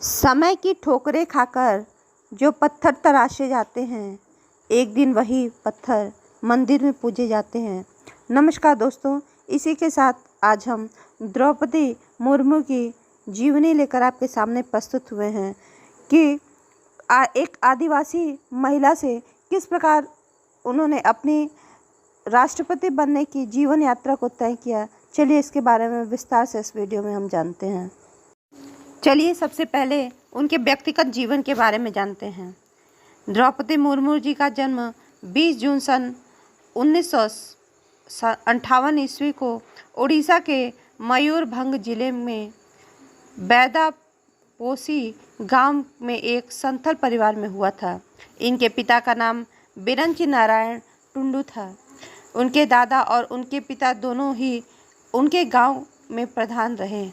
समय की ठोकरें खाकर जो पत्थर तराशे जाते हैं, एक दिन वही पत्थर मंदिर में पूजे जाते हैं। नमस्कार दोस्तों, इसी के साथ आज हम द्रौपदी मुर्मू की जीवनी लेकर आपके सामने प्रस्तुत हुए हैं कि एक आदिवासी महिला से किस प्रकार उन्होंने अपनी राष्ट्रपति बनने की जीवन यात्रा को तय किया। चलिए इसके बारे में विस्तार से इस वीडियो में हम जानते हैं। चलिए सबसे पहले उनके व्यक्तिगत जीवन के बारे में जानते हैं। द्रौपदी मुर्मू जी का जन्म 20 जून सन 1958 ईस्वी को उड़ीसा के मयूरभंज जिले में बैदापोसी गांव में एक संथल परिवार में हुआ था। इनके पिता का नाम बिरंची नारायण टुंडू था। उनके दादा और उनके पिता दोनों ही उनके गांव में प्रधान रहे।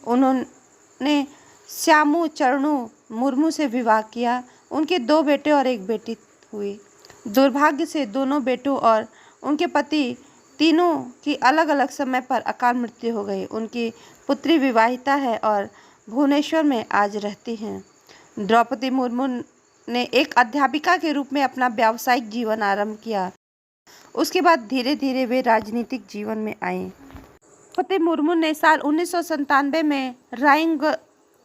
उन्होंने श्यामू चरणू मुर्मू से विवाह किया। उनके 2 बेटे और 1 बेटी हुई। दुर्भाग्य से दोनों बेटों और उनके पति तीनों की अलग अलग समय पर अकाल मृत्यु हो गई। उनकी पुत्री विवाहिता है और भुवनेश्वर में आज रहती हैं। द्रौपदी मुर्मू ने एक अध्यापिका के रूप में अपना व्यावसायिक जीवन आरंभ किया। उसके बाद धीरे धीरे वे राजनीतिक जीवन में आए। द्रौपदी मुर्मू ने साल 1997 में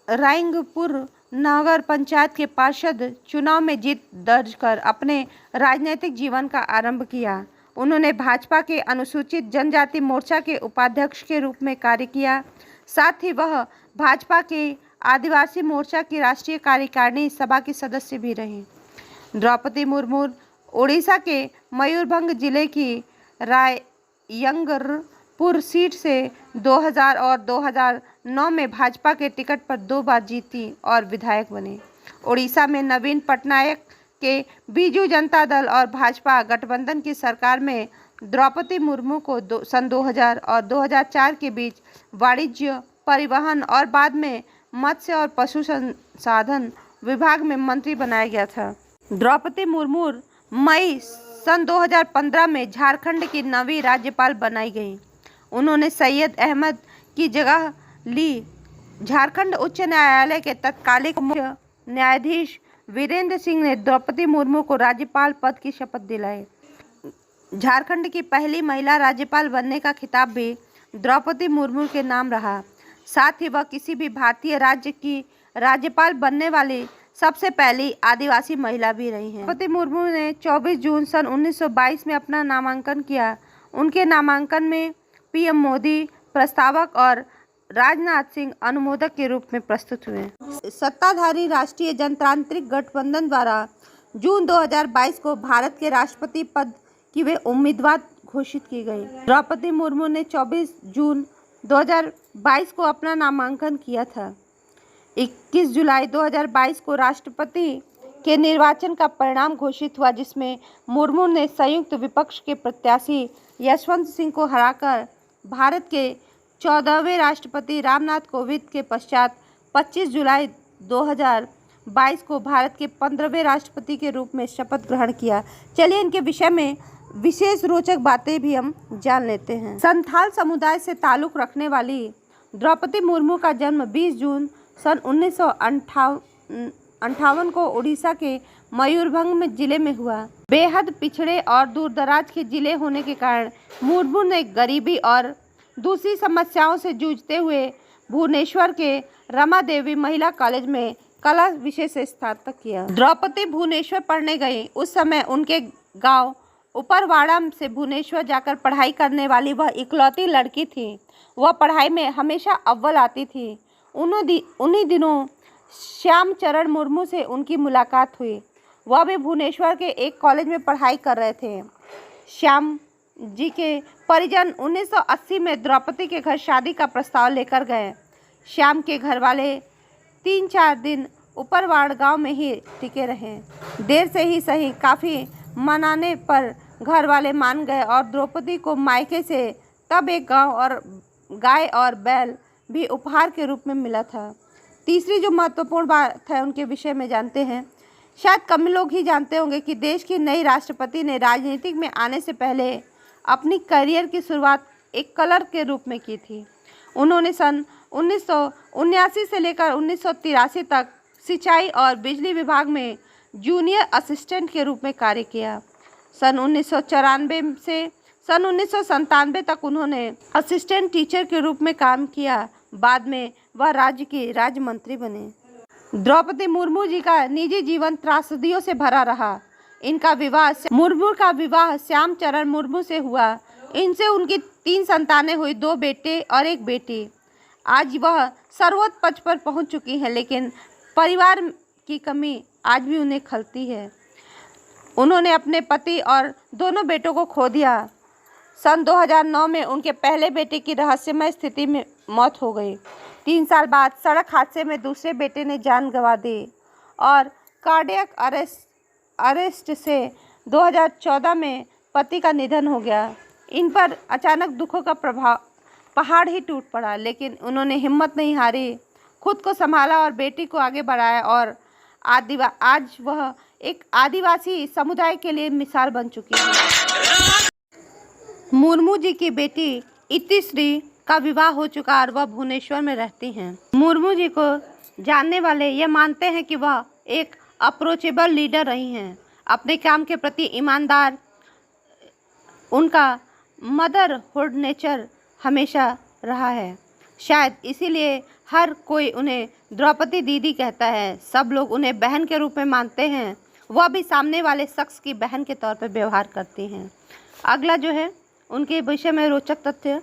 रायरंगपुर नगर पंचायत के पार्षद चुनाव में जीत दर्ज कर अपने राजनीतिक जीवन का आरंभ किया। उन्होंने भाजपा के अनुसूचित जनजाति मोर्चा के उपाध्यक्ष के रूप में कार्य किया। साथ ही वह भाजपा के आदिवासी मोर्चा की राष्ट्रीय कार्यकारिणी सभा की सदस्य भी रहीं। द्रौपदी मुर्मू उड़ीसा के मयूरभंज जिले की रायरंगपुर सीट से 2000 और 2009 में भाजपा के टिकट पर 2 बार जीती और विधायक बने। उड़ीसा में नवीन पटनायक के बीजू जनता दल और भाजपा गठबंधन की सरकार में द्रौपदी मुर्मू को सन 2000 और 2004 के बीच वाणिज्य, परिवहन और बाद में मत्स्य और पशु संसाधन विभाग में मंत्री बनाया गया था। द्रौपदी मुर्मू मई सन 2015 में झारखंड की नवी राज्यपाल बनाई गई। उन्होंने सैयद अहमद की जगह ली। झारखंड उच्च न्यायालय के तत्कालीन मुख्य न्यायाधीश वीरेंद्र सिंह ने द्रौपदी मुर्मू को राज्यपाल पद की शपथ दिलाई। झारखंड की पहली महिला राज्यपाल बनने का खिताब भी द्रौपदी मुर्मू के नाम रहा। साथ ही वह किसी भी भारतीय राज्य की राज्यपाल बनने वाली सबसे पहली आदिवासी महिला भी रही हैं। द्रौपदी मुर्मू ने 24 जून सन 1922 में अपना नामांकन किया। उनके नामांकन में पीएम मोदी प्रस्तावक और राजनाथ सिंह अनुमोदक के रूप में प्रस्तुत हुए। सत्ताधारी राष्ट्रीय जनतांत्रिक गठबंधन द्वारा जून 2022 को भारत के राष्ट्रपति पद की वे उम्मीदवार घोषित की गई। द्रौपदी मुर्मू ने 24 जून 2022 को अपना नामांकन किया था। 21 जुलाई 2022 को राष्ट्रपति के निर्वाचन का परिणाम घोषित हुआ, जिसमें मुर्मू ने संयुक्त विपक्ष के प्रत्याशी यशवंत सिंह को हराकर भारत के 14वें राष्ट्रपति रामनाथ कोविंद के पश्चात 25 जुलाई 2022 को भारत के 15वें राष्ट्रपति के रूप में शपथ ग्रहण किया। चलिए इनके विषय में विशेष रोचक बातें भी हम जान लेते हैं। संथाल समुदाय से ताल्लुक़ रखने वाली द्रौपदी मुर्मू का जन्म 20 जून सन 1958 को उड़ीसा के मयूरभंज जिले में हुआ। बेहद पिछड़े और दूरदराज के जिले होने के कारण मुर्मू ने गरीबी और दूसरी समस्याओं से जूझते हुए भुवनेश्वर के रमा देवी महिला कॉलेज में कला विषय से स्नातक किया। द्रौपदी भुवनेश्वर पढ़ने गई। उस समय उनके गांव उपरवाड़ा से भुवनेश्वर जाकर पढ़ाई करने वाली वह इकलौती लड़की थी। वह पढ़ाई में हमेशा अव्वल आती थी। उन्हीं दिनों श्याम चरण मुर्मू से उनकी मुलाकात हुई। वह भी भुवनेश्वर के एक कॉलेज में पढ़ाई कर रहे थे। श्याम जी के परिजन 1980 में द्रौपदी के घर शादी का प्रस्ताव लेकर गए। श्याम के घर वाले 3-4 दिन उपरवाड़ गांव में ही टिके रहे। देर से ही सही, काफ़ी मनाने पर घर वाले मान गए और द्रौपदी को मायके से तब एक गाय और बैल भी उपहार के रूप में मिला था। तीसरी जो महत्वपूर्ण बात है उनके विषय में जानते हैं। शायद कम लोग ही जानते होंगे कि देश की नई राष्ट्रपति ने राजनीतिक में आने से पहले अपनी करियर की शुरुआत एक कलर के रूप में की थी। उन्होंने सन 1979 से लेकर 1983 तक सिंचाई और बिजली विभाग में जूनियर असिस्टेंट के रूप में कार्य किया। सन 1994 से सन 1997 तक उन्होंने असिस्टेंट टीचर के रूप में काम किया। बाद में वह राज्य की राज्य मंत्री बने। द्रौपदी मुर्मू जी का निजी जीवन त्रासदियों से भरा रहा। मुर्मू का विवाह श्याम चरण मुर्मू से हुआ। इनसे उनकी 3 संतानें हुई, 2 बेटे और 1 बेटी। आज वह सर्वोच्च पद पर पहुंच चुकी हैं, लेकिन परिवार की कमी आज भी उन्हें खलती है। उन्होंने अपने पति और दोनों बेटों को खो दिया। सन 2009 में उनके पहले बेटे की रहस्यमय स्थिति में मौत हो गई। 3 साल बाद सड़क हादसे में दूसरे बेटे ने जान गंवा दी और कार्डियक अरेस्ट से 2014 में पति का निधन हो गया। इन पर अचानक दुखों का पहाड़ ही टूट पड़ा, लेकिन उन्होंने हिम्मत नहीं हारी, खुद को संभाला और बेटी को आगे बढ़ाया और आज वह एक आदिवासी समुदाय के लिए मिसाल बन चुकी है। मुर्मू जी की बेटी इतिश्री का विवाह हो चुका और वह भुवनेश्वर में रहती हैं। मुर्मू जी को जानने वाले ये मानते हैं कि वह एक अप्रोचेबल लीडर रही हैं, अपने काम के प्रति ईमानदार। उनका मदरहुड नेचर हमेशा रहा है। शायद इसीलिए हर कोई उन्हें द्रौपदी दीदी कहता है। सब लोग उन्हें बहन के रूप में मानते हैं। वह भी सामने वाले शख्स की बहन के तौर पर व्यवहार करती हैं। अगला जो है उनके विषय में रोचक तथ्य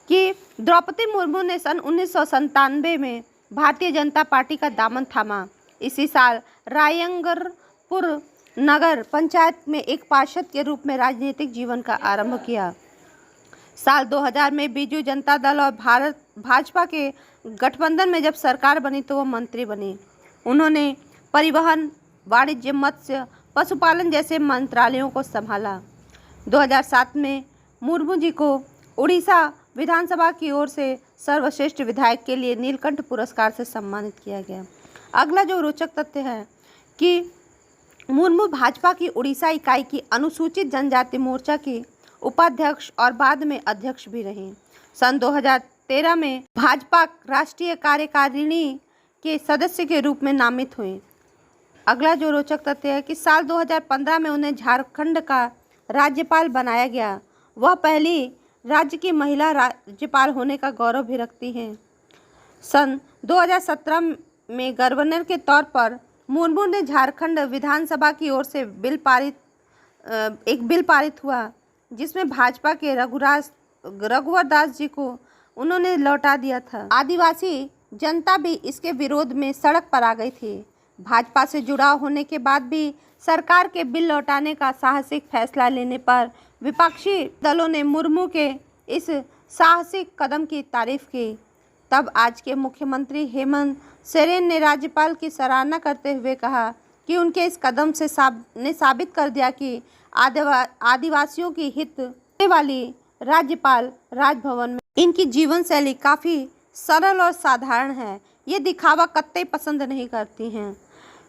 कि द्रौपदी मुर्मू ने सन 1997 में भारतीय जनता पार्टी का दामन थामा। इसी साल रायंगरपुर नगर पंचायत में एक पार्षद के रूप में राजनीतिक जीवन का आरंभ किया। साल 2000 में बीजू जनता दल और भाजपा के गठबंधन में जब सरकार बनी तो वो मंत्री बनी। उन्होंने परिवहन, वाणिज्य, मत्स्य, पशुपालन जैसे मंत्रालयों को संभाला। 2007 में मुर्मू जी को उड़ीसा विधानसभा की ओर से सर्वश्रेष्ठ विधायक के लिए नीलकंठ पुरस्कार से सम्मानित किया गया। अगला जो रोचक तथ्य है कि मुर्मू भाजपा की उड़ीसा इकाई की अनुसूचित जनजाति मोर्चा की उपाध्यक्ष और बाद में अध्यक्ष भी रहीं। सन 2013 में भाजपा राष्ट्रीय कार्यकारिणी के सदस्य के रूप में नामित हुई। अगला जो रोचक तथ्य है कि साल 2015 में उन्हें झारखंड का राज्यपाल बनाया गया। वह पहली राज्य की महिला राज्यपाल होने का गौरव भी रखती हैं। सन 2017 में गवर्नर के तौर पर मुर्मू ने झारखंड विधानसभा की ओर से एक बिल पारित हुआ, जिसमें भाजपा के रघुवर दास जी को उन्होंने लौटा दिया था। आदिवासी जनता भी इसके विरोध में सड़क पर आ गई थी। भाजपा से जुड़ाव होने के बाद भी सरकार के बिल लौटाने का साहसिक फैसला लेने पर विपक्षी दलों ने मुर्मू के इस साहसिक कदम की तारीफ की। तब आज के मुख्यमंत्री हेमंत सोरेन ने राज्यपाल की सराहना करते हुए कहा कि उनके इस कदम से साबित कर दिया कि आदिवासियों की हित वाली राज्यपाल राजभवन में इनकी जीवन शैली काफ़ी सरल और साधारण है। ये दिखावा कतई पसंद नहीं करती हैं।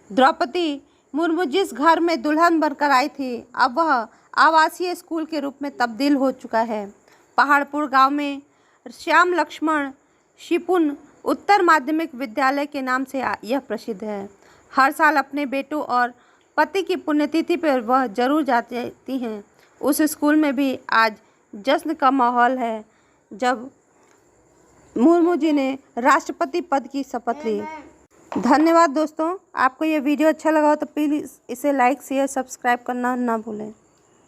द्रौपदी मुर्मू जिस घर में दुल्हन बनकर आई थी, अब वह आवासीय स्कूल के रूप में तब्दील हो चुका है। पहाड़पुर गांव में श्याम लक्ष्मण शिपुन उत्तर माध्यमिक विद्यालय के नाम से यह प्रसिद्ध है। हर साल अपने बेटों और पति की पुण्यतिथि पर वह जरूर जाती हैं। उस स्कूल में भी आज जश्न का माहौल है जब मुर्मू जी ने राष्ट्रपति पद की शपथ ली। धन्यवाद दोस्तों। आपको ये वीडियो अच्छा लगा हो तो प्लीज़ इसे लाइक, शेयर, सब्सक्राइब करना ना भूलें।